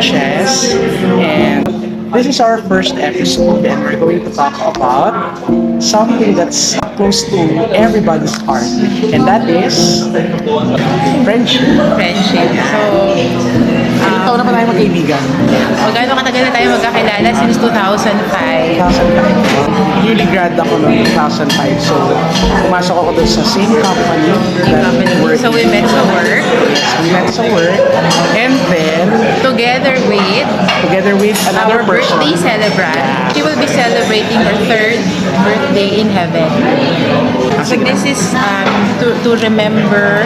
Sanchez, and this is our first episode, and we're going to talk about something that's close to everybody's heart, and that is friendship. Friendship. So, Ilang taon na ba tayo magkaibigan? gaano katagal na tayo magkakilala since 2005? 2005. Newly grad ako noong 2005, so pumasok ako doon sa same company that we work. So, we met sa work. We met sa work, and then Together with another our person. birthday celebrant. She will be celebrating her third birthday in heaven. So this is to remember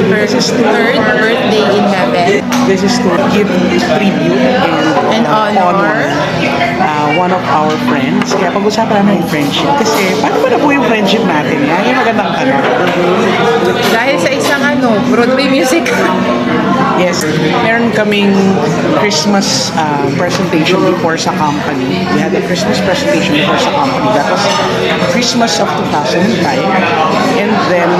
her third birthday in heaven This is to give tribute and honor one of our friends. Kaya pag-usapan namin yung friendship. Kasi paano ba na po yung friendship natin? Yan yung magandang tanong. dahil sa isang Broadway music. Yes, meron kaming Christmas presentation before sa company. We had a Christmas presentation before sa company. That was Christmas of 2005. And then,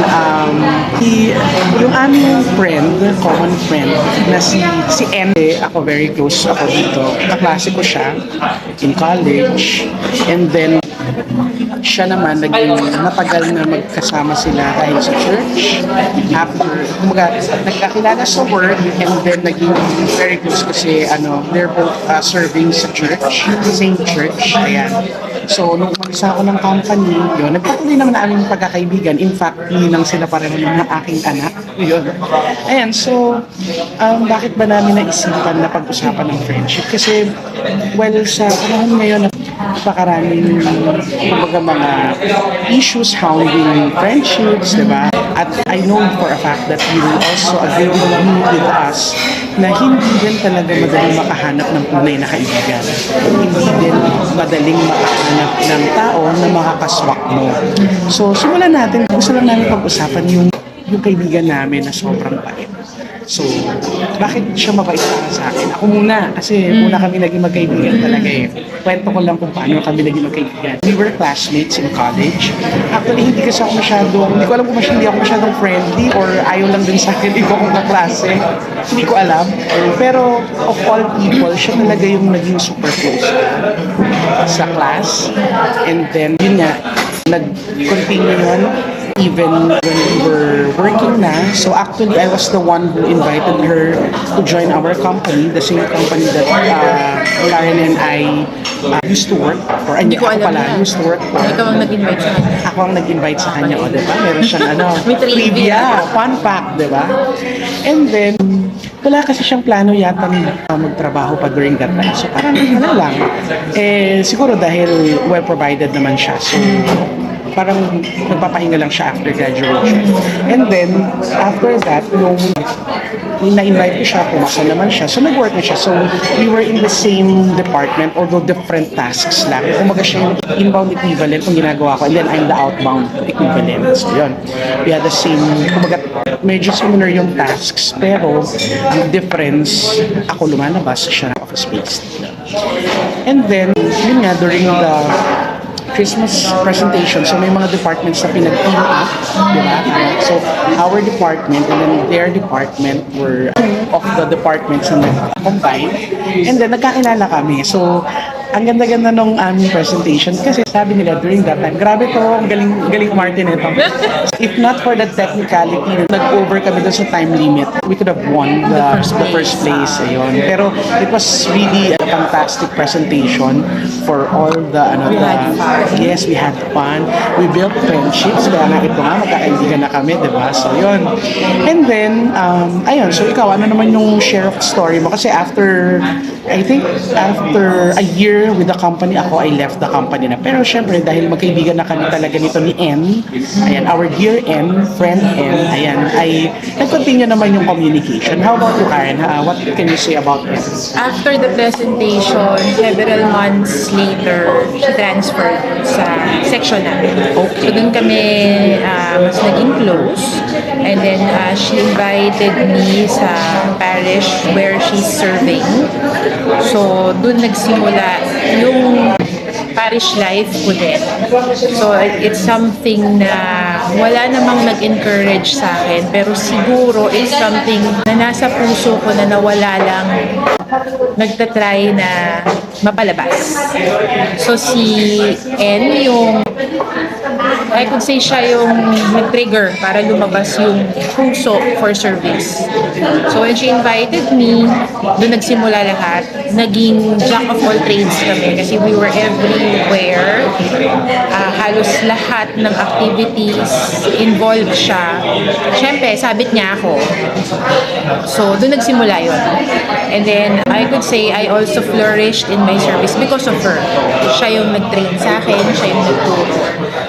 yung aming friend, common friend, na si N. Ako very close ako dito. Kaklase ko siya in college. And then, siya naman, matagal na magkasama sila dahil sa church. After, nagkakilala sa work, and then naging very close kasi they're both serving sa church, same church. Ayan. So, nung umalisa ako ng company, yun, nagpatuloy naman na aming pagkakaibigan. In fact, ninang sila pareho ng aking anak. Yun. Ayan, so, bakit ba namin naisipan na pag-usapan ng friendship? Kasi, well, sa panahon ngayon, napakaraming kumbaga mga issues surrounding friendships, di ba? At I know for a fact that you will also agree with us na hindi din talaga madaling makahanap ng tunay na kaibigan. Hindi din madaling makahanap ng tao na makakaswak mo. So, simulan natin. Gusto lang namin pag-usapan yung kaibigan namin na sobrang bait. So, bakit siya mabait para sa akin? Ako muna, kasi muna kami naging magkaibigan talaga eh. Kwento ko lang kung paano kami naging magkaibigan. We were classmates in college. Actually, hindi kasi ako hindi ko alam kung hindi ako masyadong friendly or ayaw lang din sa akin, hindi ko akong kaklase. Hindi ko alam. Pero of all people, siya talaga yung naging super close sa class. And then, yun nga, nag-continue yun even when we were working na. So actually, I was the one who invited her to join our company, the same company that Karen and I used to work for. Hindi ko alam yan. Used to work for. Ikaw ang nag-invite sa kanya. Ako ang nag-invite sa kanya, o diba? Meron siyang May trivia. fun fact, diba? And then, wala kasi siyang plano yata magtrabaho pa during that time. So parang lang. Siguro dahil well provided naman siya. So, parang nagpapahinga lang siya after graduation. And then, after that, nung na-invite ko siya, pumasa naman siya. So, nag-work na siya. So, we were in the same department, although different tasks lang. Kumaga siya yung inbound equivalent kung ginagawa ko, and then I'm the outbound equivalent. So, yun. We had the same, kumaga, medyo similar yung tasks, pero ang difference, ako lumalabas, siya office-based. And then, yun nga, during the Christmas presentation, so may mga departments na pinag-team up, di ba? So, our department and then their department were two of the departments na nag-combine, and then nagkakilala kami. So, ang ganda-ganda nung aming presentation kasi sabi nila during that time, grabe to, ang galing umarte nito. If not for the technicality, nag-over kami doon sa time limit, we could have won the first place. Ayun. Pero it was really a fantastic presentation for all yes, we had fun. We built friendships. Kaya nga ito nga, magkakaibigan na kami, di ba? So, yun. And then, ayun. So, ikaw, ano naman yung share of story mo? Kasi after a year with the company, I left the company na. Pero syempre, dahil magkaibigan na kami talaga nito ni N, ayan, our dear N, friend N, ayan, ay nag-continue naman yung communication. How about you, Karen? What can you say about it? After the presentation, several months later, she transferred sa section namin. Okay. So, dun kami mas naging close. And then, she invited me sa parish where she's serving. So, dun nagsimula yung parish life ko din. So, it's something na wala namang nag-encourage sa akin, pero siguro it's something na nasa puso ko na nawala lang nagtatry na mapalabas. So si N yung, I could say siya yung nag-trigger para lumabas yung puso for service. So when she invited me, doon nagsimula lahat. Naging jack of all trades kami kasi we were everywhere. Halos lahat ng activities involved siya. Siyempre, sabit niya ako. So doon nagsimula yun. And then I could say I also flourished in my service because of her. Siya yung nag-train sa akin, siya yung nagturo.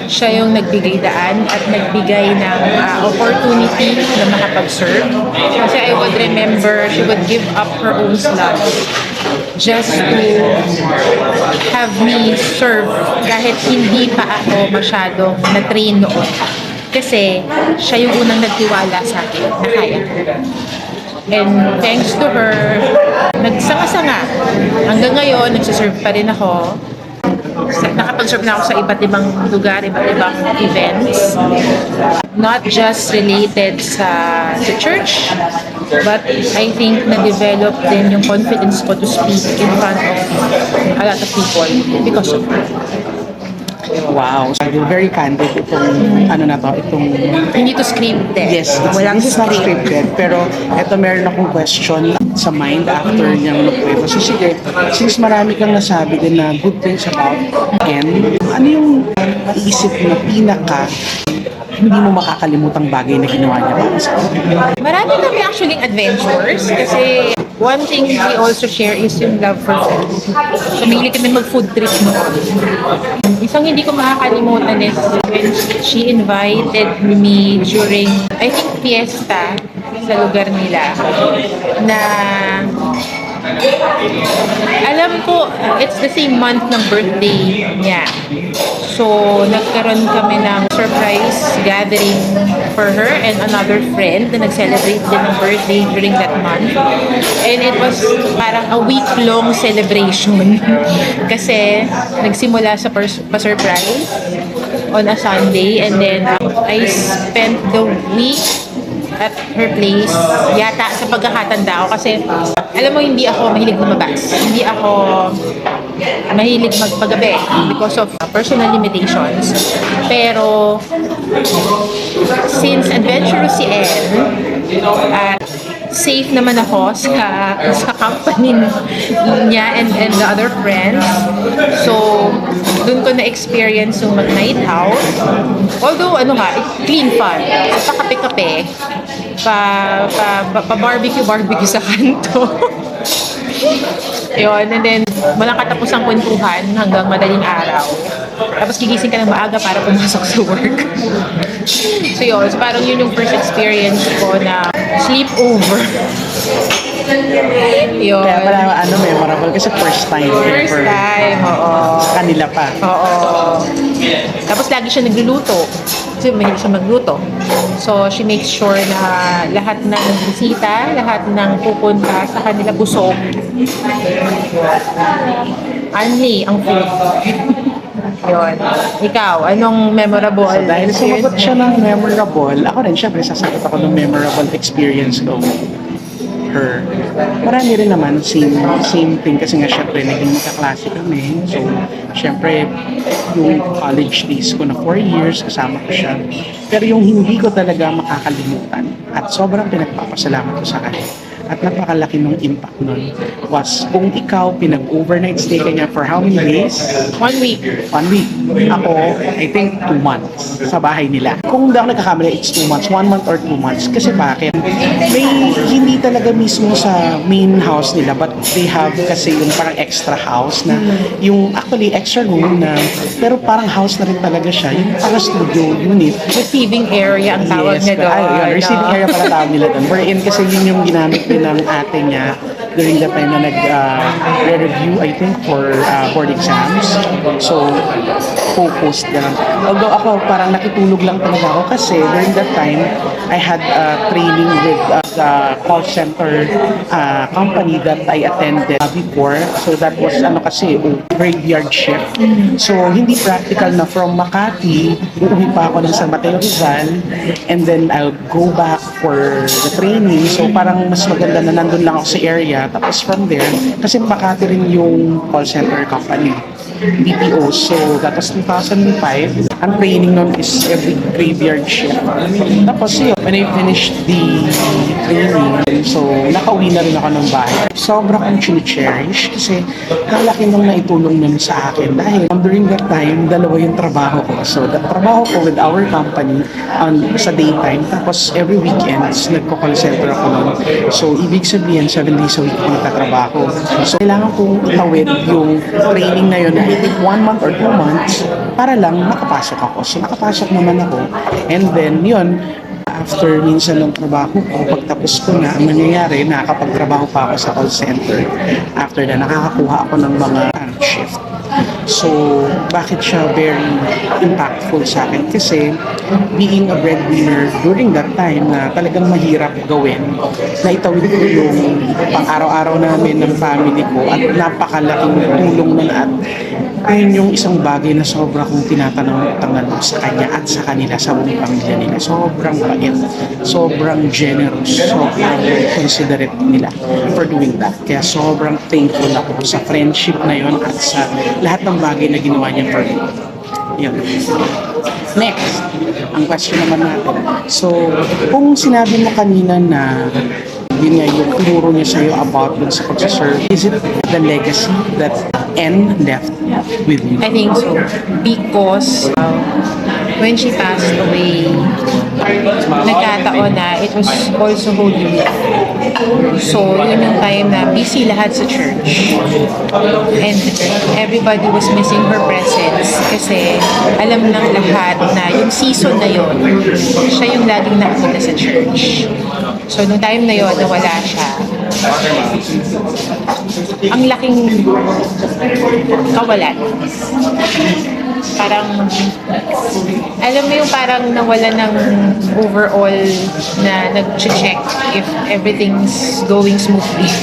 Siya yung nagbigay daan at nagbigay ng opportunity na makapag-serve. Kasi I would remember she would give up her own slots just to have me serve kahit hindi pa ako masyadong na-train noon. Kasi siya yung unang nagtiwala sa akin na kaya ko. And thanks to her, nagsanga-sanga. Hanggang ngayon, nagsiserve pa rin ako. Nakapag-serve na ako sa iba't ibang lugar, iba't ibang events. Not just related sa church, but I think na-develop din yung confidence ko to speak in front of a lot of people because of her. Wow. So, very candid itong, Hindi to scripted. yes, Walang this is not script. scripted. Pero eto meron akong question sa mind after niyang nagkwento. So sige, since marami kang nasabi din na good things about N, ano yung naisip mo na hindi mo makakalimutang bagay na ginawa niya para sa akin? Marami kami actually adventures kasi one thing we also share is yung love for food. So, mahilig kami mag-food trip noon. Isang hindi ko makakalimutan is when she invited me during, I think, fiesta sa lugar nila na alam ko, it's the same month ng birthday niya. So, nagkaroon kami ng surprise gathering for her and another friend na nag-celebrate din ng birthday during that month. And it was parang a week-long celebration. Kasi, nagsimula sa pa-surprise on a Sunday and then I spent the week at her place yata sa pagkakatanda ko kasi alam mo hindi ako mahilig lumabas, hindi ako mahilig magpagabi because of personal limitations, pero since adventurous si Elle at safe naman ako sa company niya and the other friends. So, dun ko na-experience yung mag-night out. Although, clean fun. So, pa-kape-kape, pa-barbecue sa kanto. Yun, and then, walang katapusang kwentuhan hanggang madaling araw. Tapos gigising ka ng maaga para pumasok sa work. So yun, so parang yun yung first experience ko na sleepover. Yun. Kaya pala memorable kasi first time. First time, oo. Sa kanila pa. Oo. Tapos lagi siya nagluluto. Kasi mahilig siya magluto. So, she makes sure na lahat ng bisita, lahat ng pupunta sa kanila busog. Anli ang food. Yun. Ikaw, anong memorable? So, dahil sumagot siya ng memorable, ako rin, syempre, sasagot ako ng memorable experience ko with her. Marami rin naman, same thing, kasi nga, syempre, naging magkaklase kami. So, syempre, yung college days ko na 4 years, kasama ko siya. Pero yung hindi ko talaga makakalimutan, at sobrang pinagpapasalamat ko sa kanya, at napakalaki ng impact nun was kung ikaw pinag-overnight stay ka niya for how many days? 1 week. 1 week. Ako, I think 2 months sa bahay nila. Kung hindi ako nagkakamali, it's 2 months. 1 month or 2 months. Kasi bakit? May hindi talaga mismo sa main house nila, but they have kasi yung parang extra house na yung actually extra room na pero parang house na rin talaga siya. Yung parang studio unit. Receiving area ang tawag niya doon. Yun, receiving area pala tawag nila doon. Wherein kasi yun yung ginamit din ng ate niya during the time na nag-review, I think, for board exams. So, focused na lang. Although ako, parang nakitulog lang talaga ako kasi during that time, I had training with the call center company that I attended before. So, that was graveyard shift. So, hindi practical na from Makati, uuwi pa ako ng San Mateo Rizal, and then I'll go back for the training. So parang mas maganda na nandun lang ako sa area. Tapos from there, kasi Makati rin yung call center company, BPO. So that was 2005. Ang training nun is every graveyard shift. Tapos yun, when I finished the training, so nakauwi na rin ako ng bahay. Sobra kong chine-cherish kasi kalaki nung naitulong nun sa akin. Dahil during that time, dalawa yung trabaho ko. So the trabaho ko with our company sa daytime. Tapos every weekends, nagko-call center ako nun. So ibig sabihin, 7 days a week ako nagtatrabaho. So kailangan kong itawid yung training na yun na I think 1 month or 2 months para lang makapasok ako. So nakapasok naman ako. And then yun, after minsan ng trabaho ko, pagtapos ko na, ang nangyayari, nakakapagtrabaho pa ako sa call center. After na, nakakakuha ako ng mga shift. So, bakit siya very impactful sa akin? Kasi, being a breadwinner during that time na talagang mahirap gawin, na itawid ko yung pang-araw-araw namin ng family ko at napakalaking tulong nun at ayun yung isang bagay na sobra kong tinatanong-tangan sa kanya at sa kanila, sa buong pamilya nila. Sobrang bait, sobrang generous, sobrang considerate nila for doing that. Kaya sobrang thankful ako sa friendship na yun at sa lahat ng bagay na ginawa niya for me. Yun. Next, ang question naman natin. So, kung sinabi mo kanina na yun nga yung tinuro niya sa'yo about dun sa pagsaserve, is it the legacy that N left with you? I think so. Because when she passed away, nagkataon na it was also Holy Week. So, yun yung time na busy lahat sa church. And everybody was missing her presence kasi alam ng lahat na yung season na yun, siya yung laging nakapunta sa church. So, nung time na yun, nawala siya. Ang laking kawalan. Parang, alam mo yung parang nawala ng overall na nag-check if everything's going smoothly.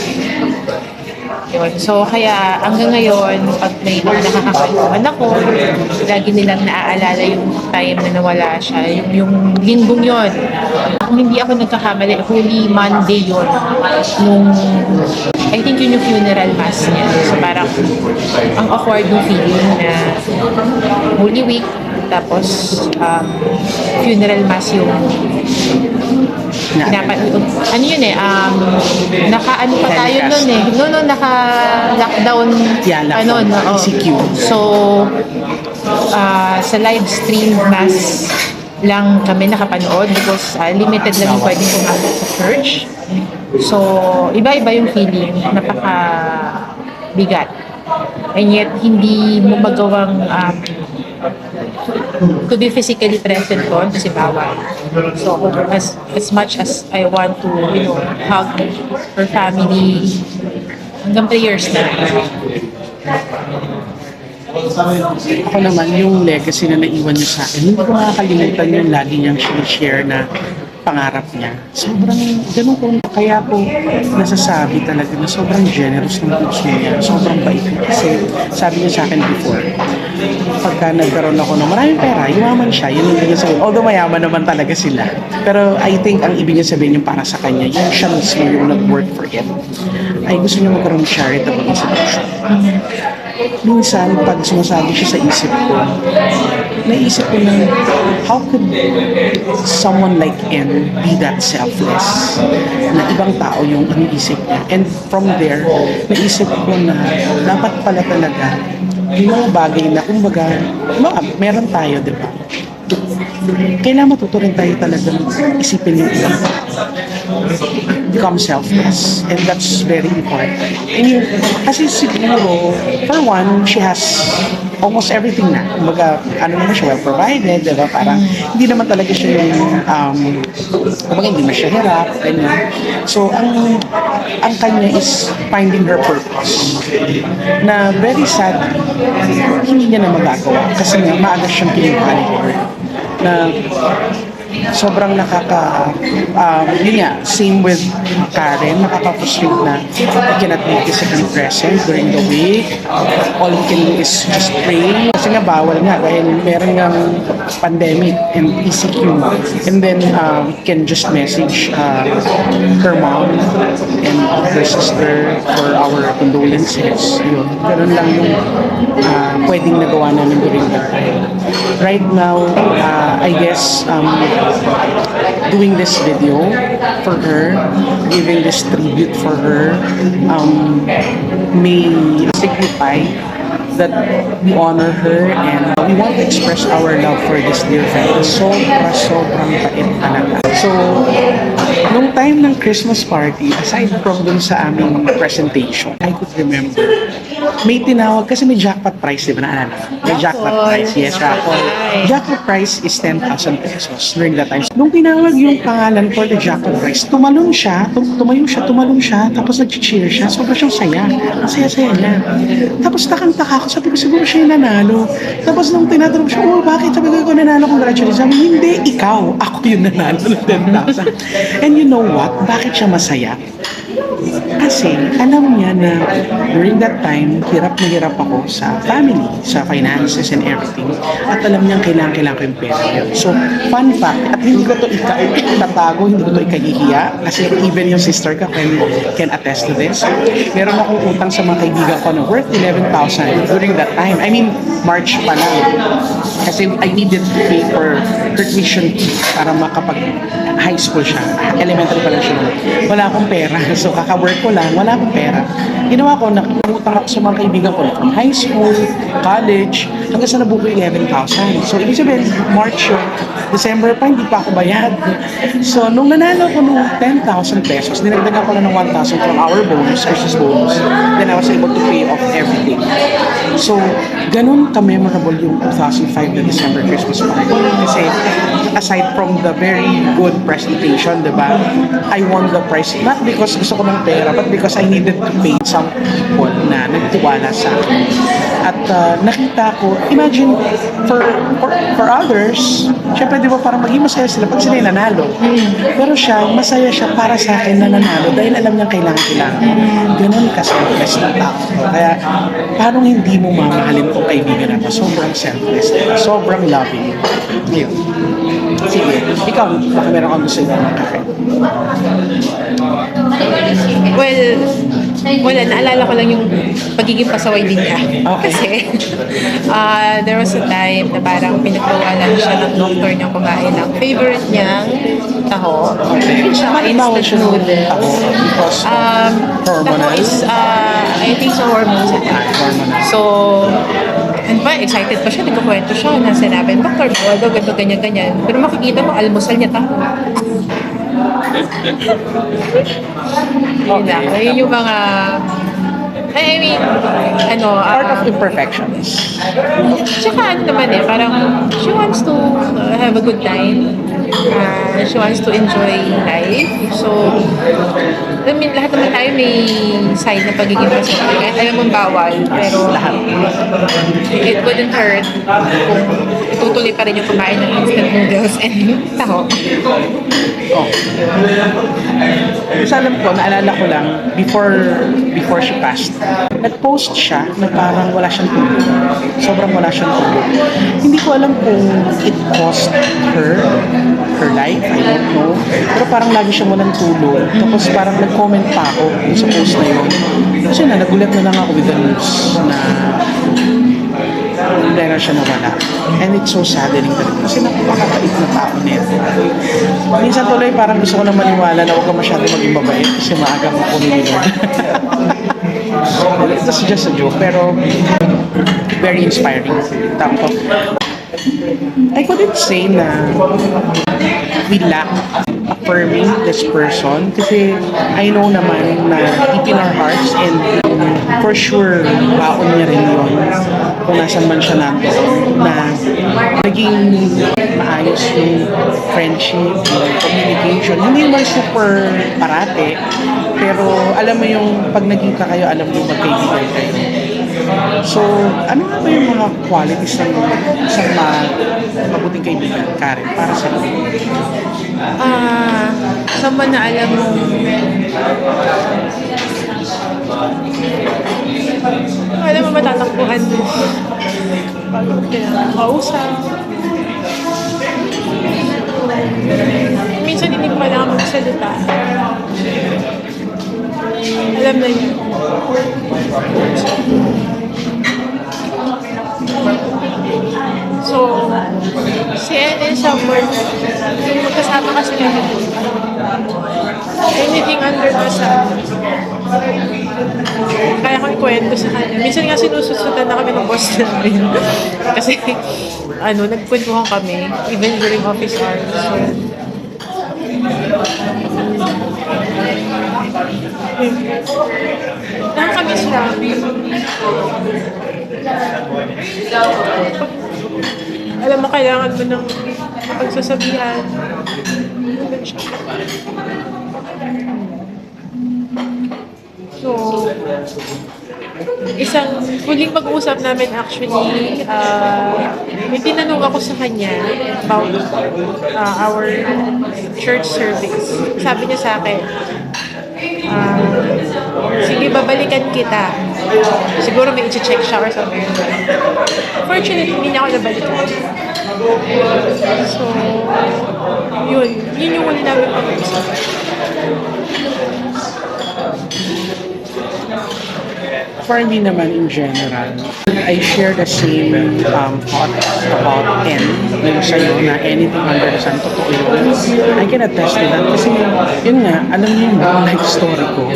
Yun. So, kaya hanggang ngayon, pag may mga nakakakalungan ako, lagi nilang naaalala yung time na nawala siya. Yung linggong yun. Kung hindi ako nagkakamali, Holy Monday yun. Nung, I think yun yung funeral mass niya. So, parang ang awkward yung feeling na Holy Week, tapos funeral mass yung ano yun eh, naka-ano pa tayo nun eh. No, naka-lockdown. Yeah, lockdown. ECQ. So, sa live stream mass lang kami nakapanood because limited lang yung pwedeng pumasok sa church. So, iba-iba yung feeling. Napaka-bigat. And yet, hindi mo magawang to be physically present doon kasi bawal. So, as much as I want to, hug her family, hanggang prayers na. Ako naman, yung legacy na naiwan niya sa akin, hindi ko makakalimutan yung lagi niyang share na pangarap niya. Sobrang ganun ko, kaya ko nasasabi talaga na sobrang generous ng puso niya, sobrang bait niya. Kasi sabi niya sa akin before, pagka nagkaroon ako ng maraming pera, yumaman siya, yun yung ibig sabihin. Although mayaman naman talaga sila. Pero I think ang ibig niya sabihin yung para sa kanya, yung siya mismo yung nag-work for it, ay gusto niya magkaroon ng charitable institution. Minsan, pag sumasabi siya sa isip ko, naisip ko na, how could someone like N be that selfless? Na ibang tao yung iniisip niya. And from there, naisip ko na dapat pala talaga yung mga bagay na, kumbaga, meron tayo, di ba? Kailangan matuto rin tayo talagang isipin yung ibang become selfless, and that's very important. And kasi siguro, for one, she has almost everything na. Kumbaga, ano naman siya, well provided, diba? Parang hindi naman talaga siya yung kumbaga hindi na siya hirap, ganyan. So, ang kanya is finding her purpose. Na very sad, hindi niya na magagawa kasi nga maaga siyang kinuha ni Lord. Na sobrang yun nga, same with Karen, nakaka-frustrate na I cannot be physically present during the week. All we can do is just pray. Kasi nga bawal nga dahil meron nga pandemic and ECQ. And then can just message her mom and her sister for our condolences. Yun. Ganun lang yung pwedeng nagawa namin during that time. Right now, I guess doing this video for her, giving this tribute for her, may signify that we honor her and we want to express our love for this dear friend. Sobrang bait talaga. So, nung time ng Christmas party, aside from dun sa aming presentation, I could remember, may tinawag, kasi may jackpot prize, di ba naalala? May jackpot prize, yes, raffle. Jackpot prize is 10,000 pesos during that time. Nung tinawag yung pangalan for the jackpot prize, tumalon siya, tumalon siya, tapos nag-cheer siya, sobrang siyang saya. Ang saya-saya niya. Tapos takang-taka ako, sabi ko siguro siya yung nanalo. Tapos nung tinatanong siya, oh, bakit? Sabi ko, nanalo, congratulations. Sabi, hindi, ikaw. Ako yung nanalo ng 10,000. And you know what? Bakit siya masaya? Kasi alam niya na during that time, hirap na hirap ako sa family, sa finances and everything. At alam niyang kailangan ko yung pera yun. So, fun fact, at hindi ko to itatago, hindi ko to ikahihiya. Kasi even yung sister ko can attest to this. Meron akong utang sa mga kaibigan ko na worth 11,000 during that time. I mean, March pa lang. Kasi I needed to pay for her tuition para makapag high school siya. Elementary pa lang siya. Wala akong pera. So, kaka-work ko lang, wala akong pera. Ginawa ko, nakutang ako sa mga kaibigan ko from high school, college, hanggang sa nabuko 11,000. So, ibig sabihin, March yun, December pa, hindi pa ako bayad. So, nung nanalo ko nung 10,000 pesos, dinagdagan ko lang ng 1,000 from our bonus, Christmas bonus. Then, I was able to pay off everything. So, ganun ka-memorable yung 2005 na December Christmas party. Kasi, aside from the very good presentation, diba? I won the prize, not because gusto ko ng pera, but because I needed to pay some people na nagtiwala sa akin. At nakita ko, imagine, for others, syempre di ba parang maging masaya sila pag sila nanalo. Pero siya, masaya siya para sa akin na nanalo dahil alam niyang kailangan. Ganun ka-selfless na tao. Kaya, paano hindi mo mamahalin kung kaibigan na sobrang selfless, sobrang loving. Yun. Sige, ikaw, baka meron kang gusto yung mga Well, wala, naalala ko lang yung pagiging pasaway din niya. Okay. Kasi, there was a time na parang pinagbawalan siya ng doctor niya kumain ng favorite niyang taho. Tsaka Bawal instant siya ng noodles. taho because Taho hormonal? is, I think sa hormones. Hormonal. So, and ba, excited pa siya, nagkukwento siya na sinabi, doktor, bawal daw, ganito, ganyan. Pero makikita mo, almusal niya taho. Yun lang. Yun yung mga, I mean, Part of imperfections. tsaka ano naman parang she wants to have a good time. She wants to enjoy life. So, I mean, lahat naman tayo may side na pagiging pasaway. Kahit alam mong bawal, pero Lahat. it wouldn't hurt kung itutuloy pa rin yung kumain ng instant noodles and taho. Oh. Kasi alam ko, naalala ko lang, before she passed, nag-post siya na parang wala siyang tulog. Sobrang wala siyang tulog. Hindi ko alam kung it cost her life, I don't know. Pero parang lagi siyang walang tulog. Tapos parang nag-comment pa ako sa post na yun. Kasi nagulat na lang ako with the news na meron siya nawala. And it's so saddening talaga. Kasi napakakait na tao nito. Minsan tuloy parang gusto ko na maniwala na huwag ka masyado maging mabait kasi maaga mo ko nililod. It was just a joke, pero very inspiring. Tapos, I couldn't say na we lack affirming this person kasi I know naman na deep in our hearts and for sure baon niya rin yun kung nasan man siya nandoon na naging maayos yung friendship, yung communication. Hindi man super parate pero alam mo yung pag nagkita kayo, alam mo yung magkaibigan kayo. So, ano nga ba yung mga qualities ng isang mabuting kaibigan, Karen, para sa iyo? Someone na alam mo, matatakbuhan mo. Pag kailangan kausap. Minsan hindi ko kailangan magsalita. Alam na niya. So, si Ellen someone, yung magkasama kasi kami, anything under the sun, kaya kong ikwento sa kanya. Minsan nga sinususutan na kami ng boss namin. Kasi, nagkwentuhan kami, even during office hours. So, nakakamiss lang. Alam mo, kailangan mo ng pagsasabihan. So, isang huling pag-uusap namin actually, may tinanong ako sa kanya about our church service. Sabi niya sa akin, sige, babalikan kita. Siguro may i-check siya or something. Fortunately, hindi niya ako nabalikan. So, yun yung huli namin pag-uusap. For me naman in general, I share the same thoughts about N yung sa'yo na anything under the sun, totoo yun. I can attest to that kasi yun nga, alam niyo yung buong life story ko.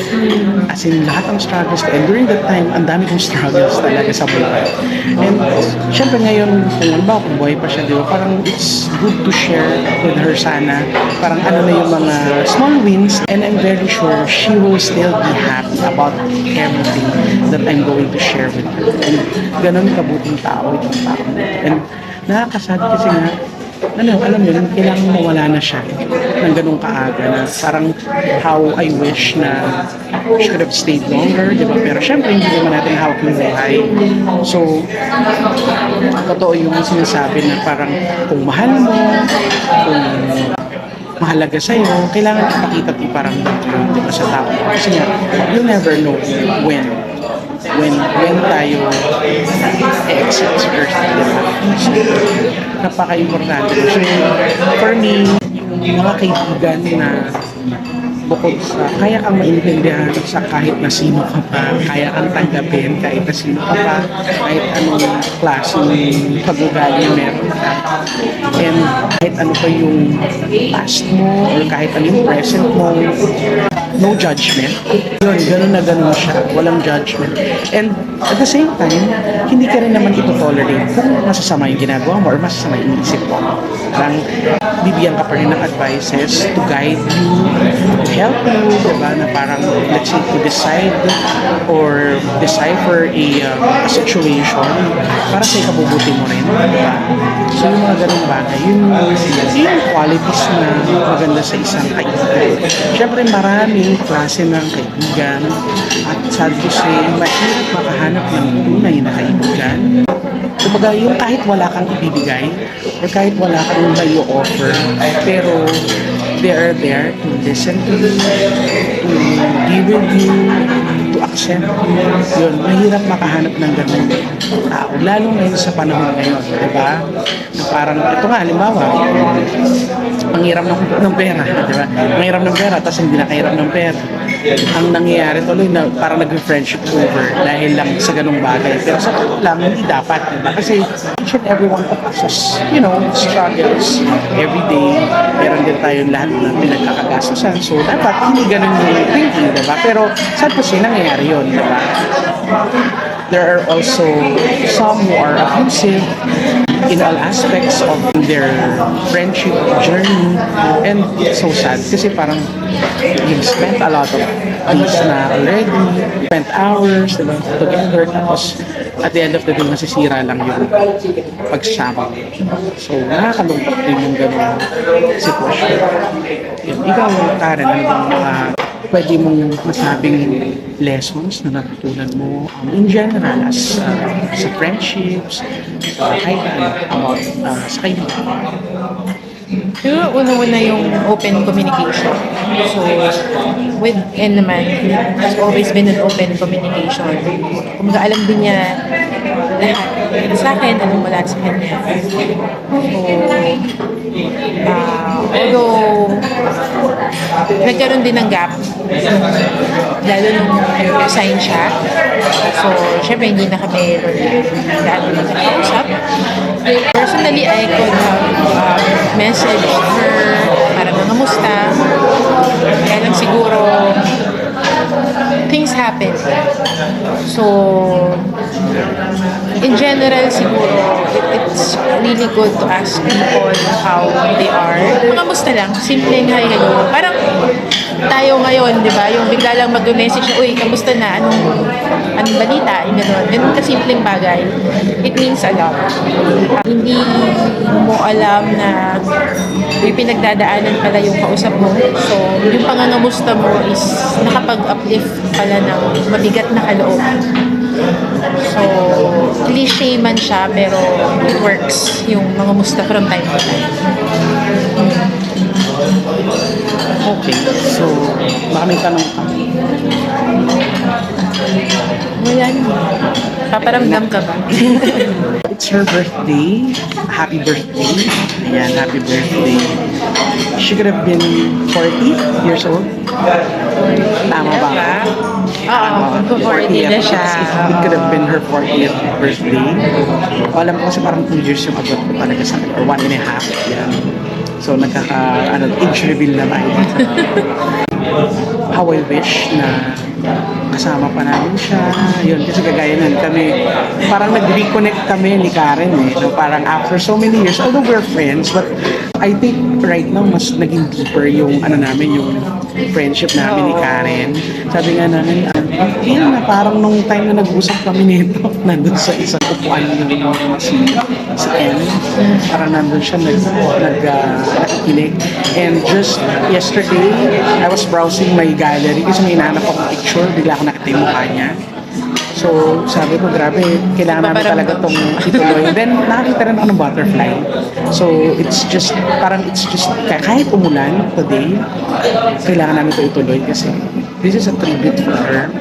As in, lahat ng struggles ko. And during that time, ang dami kong struggles talaga sa buhay. And syempre ngayon, kung ano ba, kung buhay pa siya, di ba, parang it's good to share with her sana. Parang ano na yung mga small wins and I'm very sure she will still be happy about everything that I'm going to share with her. And ganun kabuting tao itong tao. And nakakasad kasi nga, alam yun, kailangan mawala na siya ng ganung kaaga na parang how I wish na she could have stayed longer, di ba? Pero syempre, hindi naman natin hawak ng buhay. So, totoo yung sinasabi na parang kung mahal mo, kung mahalaga sa'yo, kailangan ipakita at iparamdam ka sa tao. Kasi nga, you'll never know when tayo i-accept si person, diba? So, napaka-importante. So, for me, yung mga kaibigan na bukod sa kaya kang maintindihan sa kahit na sino ka pa, kaya kang tanggapin kahit na sino ka pa, kahit anong klaseng pag-ugali meron ka, and kahit ano pa yung past mo or kahit ano yung present mo, no judgment. Yun, ganun na ganun siya. Walang judgment. And at the same time, hindi ka rin naman ito tolerate kung masasama yung ginagawa mo or masasama yung isip mo. Parang bibigyan ka pa rin ng advices to guide you, to help you, diba? Na parang, let's say, to decide or decipher a situation para sa ikabubuti mo rin. Diba? So yung mga ganung bagay, yun yung qualities na maganda sa isang kaibigan. Siyempre, maraming klase ng kaibigan at sad to say, mahirap makahanap ng tunay na kaibigan. Kumbaga, yung kahit wala kang ibibigay or kahit wala kang offer, pero they are there to listen to you, to be with you, to accept you. Yun, mahirap makahanap ng ganun tao. Lalo ngayon sa panahon ngayon, di ba? Na parang, ito nga, halimbawa, manghiram ng pera, di ba? Manghiram ng pera, tapos hindi nakahiram ng pera. Ang nangyayari tuloy na parang nag-friendship over dahil lang sa ganung bagay. Pero sa totoo lang, hindi dapat, di ba? Kasi each and every one of us, struggles every day. Meron din tayong lahat na pinagkakagastusan. So, dapat hindi ganun yung thinking, di ba? Pero, sad kasi nangyayari yun, di ba? There are also some who are abusive in all aspects of their friendship journey, and it's so sad kasi parang you've spent a lot of days na already, spent hours diba, together, tapos at the end of the day masisira lang yung pagsama. So nakakalungkot din yung gano'ng sitwasyon. Yun. Ikaw, Karen, ano bang pwede mong masabing lessons na natutunan mo in general as sa friendships, kahit ano, about sa kaibigan? Siguro una-una yung open communication. So, with N naman, has always been an open communication. Kung alam din niya lahat sa akin, alam mo lahat sa kanya. So, although nagkaroon din ng gap, lalo nung resign siya. So, syempre hindi na kami gaano nagkakausap. Personally, I could have messaged her para mangamusta. Kaya lang siguro things happen. So, in general, siguro, it's really good to ask people how they are. Mangamusta lang, simpleng hi, hello. Parang tayo ngayon, di ba? Yung bigla lang mag-message na, uy, kamusta na? Anong balita? Yung gano'n. Ganun kasimpleng bagay. It means a lot. Hindi mo alam na may pinagdadaanan pala yung kausap mo. So, yung pangangamusta mo is nakapag-uplift pala ng mabigat na kaloob. So, cliche man siya, pero it works yung mga musta from time to time. Okay, so baka may tanong ka. Wala naman. Paparamdam ka ba? It's her birthday. Happy birthday. Ayan, happy birthday. She could have been 40 years old. Tama ba? Oo, mag-40 na siya. It could have been her 40th birthday. Alam ko kasi parang 2 years yung abot ko talaga sa akin, or 1.5. Yan. So, age reveal na tayo. How I wish na kasama pa namin siya. Yun, kasi kagaya nun kami, parang nag-reconnect kami ni Karen eh. No? Parang after so many years, although we're friends, but I think right now, mas naging deeper yung namin, yung friendship namin ni Karen. Sabi nga namin, feel na parang nung time na nag-usap kami nito, nandun sa isang upuan yung si M. Parang nandun siya nakikinig. And just yesterday, I was browsing my gallery kasi may hinahanap akong picture, bigla ako nakita yung mukha niya. So, sabi ko, grabe, kailangan namin talaga itong ituloy. Then, nakakita rin ako ng butterfly. So, it's just, kahit umulan today, kailangan namin ito ituloy kasi this is a tribute for her.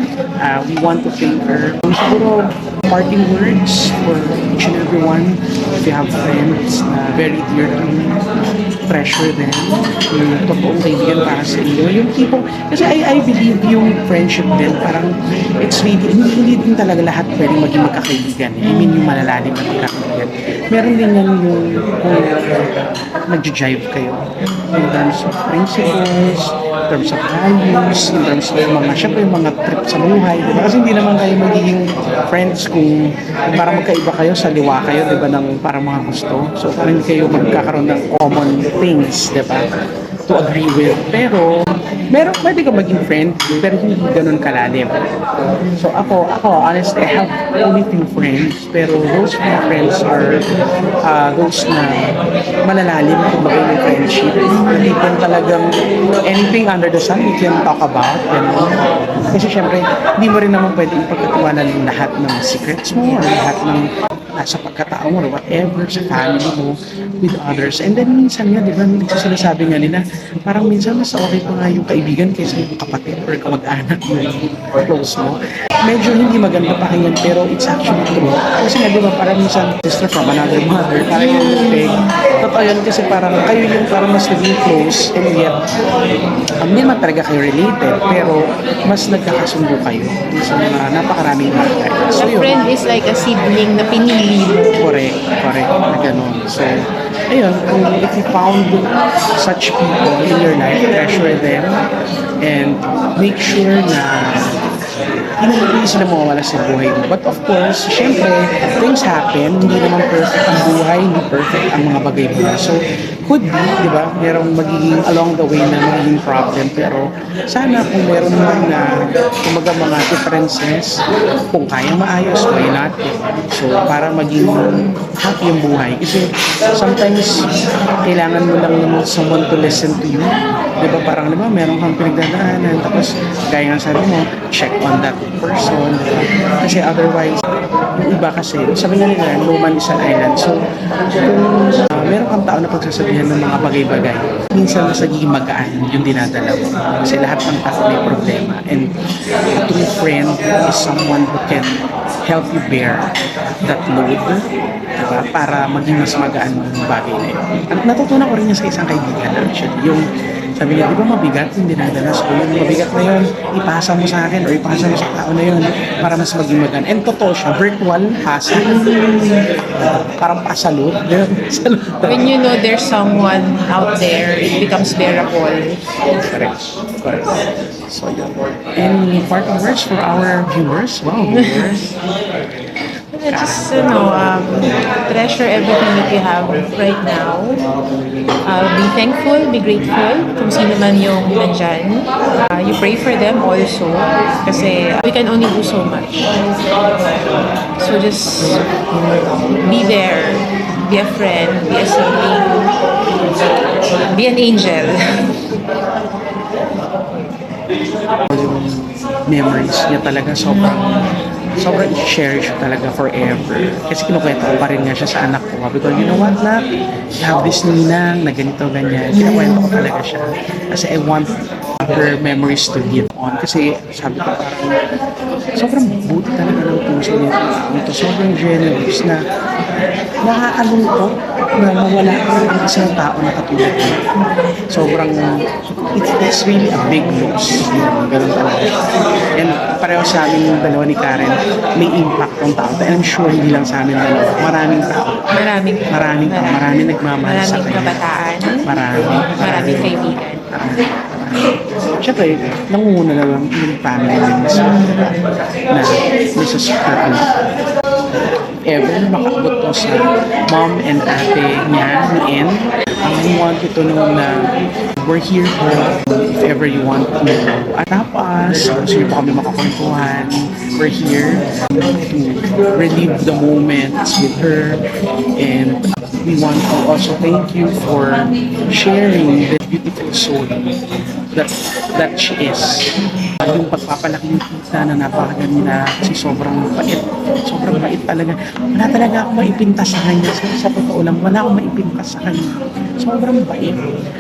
We want to thank her. Siguro, parting words for each and every one. If you have friends na very dear to you, treasure them. Yung totoong kaibigan para sa iyo. Yung tipo, kasi I believe yung friendship din, parang it's really, hindi din talaga lahat pwedeng maging magkakaibigan. I mean, yung malalalim na magkakaibigan. Meron din yan yung nag-jive kayo in terms of principles, in terms of values, in terms of syempre yung mga trip sa buhay, diba? Kasi hindi naman kayo magiging friends kung parang magkaiba kayo, saliwa kayo, diba, ng parang mga gusto. So, parang hindi kayo magkakaroon ng common things, diba, to agree with. Pero, pwede ka maging friend, pero hindi ganun kalalim. So, ako, honestly, I have only few friends, pero those few friends are those na malalalim kung bagay ng friendship. Hindi po talagang anything under the sun we can talk about. Ganun. Kasi syempre, hindi mo rin naman pwede ipagkatiwanan lahat ng secrets mo or lahat ng sa pagkatao mo or whatever sa family mo with others. And then minsan nga, di ba, sinasabi nga nila, parang minsan mas okay pa nga yung kaibigan kaysa yung kapatid or kamag-anak mo, close mo. Medyo hindi maganda pakinggan pero it's actually true. Kasi nga, di ba, parang minsan sister from another mother, parang yung peg. Totoo yun kasi parang kayo yung parang mas naging close and yet hindi naman talaga kayo related pero mas nagkakasundo kayo sa mga napakaraming bagay. So, A friend is like a sibling na pinili mo. Correct, na ganun. So, ayun, if you found such people in your life, treasure them and make sure na hindi sila mawawala sa buhay mo. But of course, syempre, things happen. Hindi naman perfect ang buhay, hindi perfect ang mga bagay mo. So, could be, di ba, merong magiging along the way na magiging problem. Pero sana kung meron man na kumaga mga differences, kung kaya maayos, why not? So, para maging happy ang buhay. Kasi sometimes, kailangan mo lang naman someone to listen to you Di ba parang, di ba, meron kang pinagdadaanan, tapos gaya nga sabi mo, check on that person, di ba? Kasi otherwise, yung iba kasi, sabi nga nila, no man is an island. So, kung meron kang tao na pagsasabihan ng mga bagay-bagay, minsan mas nagiging magaan yung dinadala mo. Kasi lahat ng tao may problema. And a true friend is someone who can help you bear that load, diba? Para maging mas magaan yung bagay na yun. At natutunan ko rin yan sa isang kaibigan actually. Yung sabi niya, di ba mabigat yung dinadala? So yung mabigat na yun, ipasa mo sa akin or ipasa mo sa tao na yun para mas maging magaan. And totoo siya, virtual pasa. Parang pasalot. Salot. When you know there's someone out there, it becomes bearable. Correct. Correct. So yun. Any parting words for our viewers? Wow, viewers. Just, treasure everything that you have right now. Be thankful, be grateful kung sino man yung nandyan. You pray for them also kasi we can only do so much. So just be there, be a friend, be a sibling, be an angel. Yung memories niya talaga sobrang cherish talaga forever. Kasi kinukwento ko pa rin nga siya sa anak ko. Sabi ko, you know what, Nak? You have this ninang na ganito, ganyan. Kinukwento ko talaga siya. Kasi I want her memories to live on. Kasi sabi ko parang sobrang buti talaga ng puso niya. Ito sobrang generous na nakakalungkot na mawala ang isang tao na katulad niya. Sobrang it's really a big loss. Ganun talaga. And pareho sa amin yung dalawa ni Karen, may impact ng tao. And I'm sure hindi lang sa amin dalawa. Maraming tao. Maraming nagmamahal sa Maraming kanya. kabataan. Maraming kaibigan. Siyempre, nangunguna na lang yung family members na nasa-support ever makaabot to sa mom and ate niya ni En. I want you to know na we're here for if ever you want to atap us, gusto niyo pa kami makakwentuhan. We're here to relive the moments with her, and we want to also thank you for sharing the beautiful soul that she is. Yung pagpapalaki ng tita na napakaganda, kasi sobrang bait talaga. Wala talaga akong maipintas sa kanya. Sa totoo lang, wala akong maipintas sa kanya. Sobrang bait.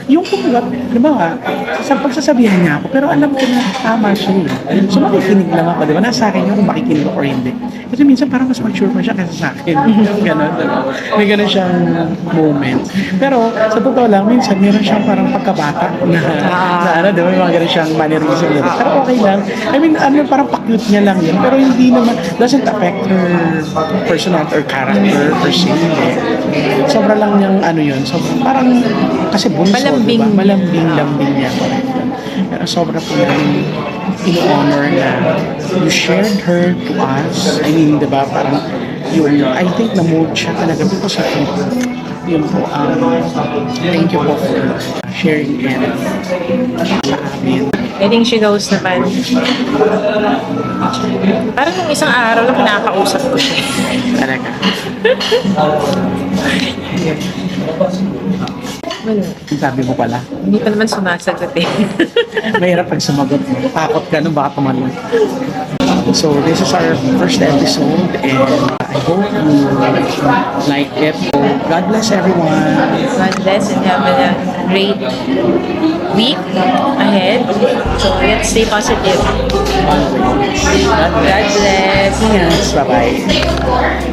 Yung kumulap, di ba, pagsasabihan niya ako, pero alam ko na tama siya eh. So makikinig lang ako, di ba? Nasa akin yung makikinig ako or hindi. Kasi minsan parang mas mature pa siya kaysa sa akin. Ganon, diba? May ganon siyang moment. Pero sa totoo lang, minsan meron siyang parang pagkabata na ano, di ba? May mga ganon siyang mannerism. Pero okay lang. I mean, parang pa-cute niya lang yun. Pero hindi naman, doesn't affect her personal or character per se. Sobra lang niyang ano yun. Sobrang parang, kasi bunso, Malambing. diba? Malambing niya. Pero sobra po namin in-honor na you shared her to us. I mean, diba, parang yun, I think na-mood siya talaga because of yun po, thank you po for sharing and sa amin. I think she knows naman. Parang nung isang araw lang pinakausap ko siya. Talaga. Wala. Sabi mo pala, Hindi pa naman sumasagot eh. mahirap pag sumagot mo. Takot ka nung baka tumalon. So this is our first episode and I hope you like it. God bless everyone. God bless and have a great week ahead. So let's stay positive. Always. God God bless. bless. Yes, bye-bye.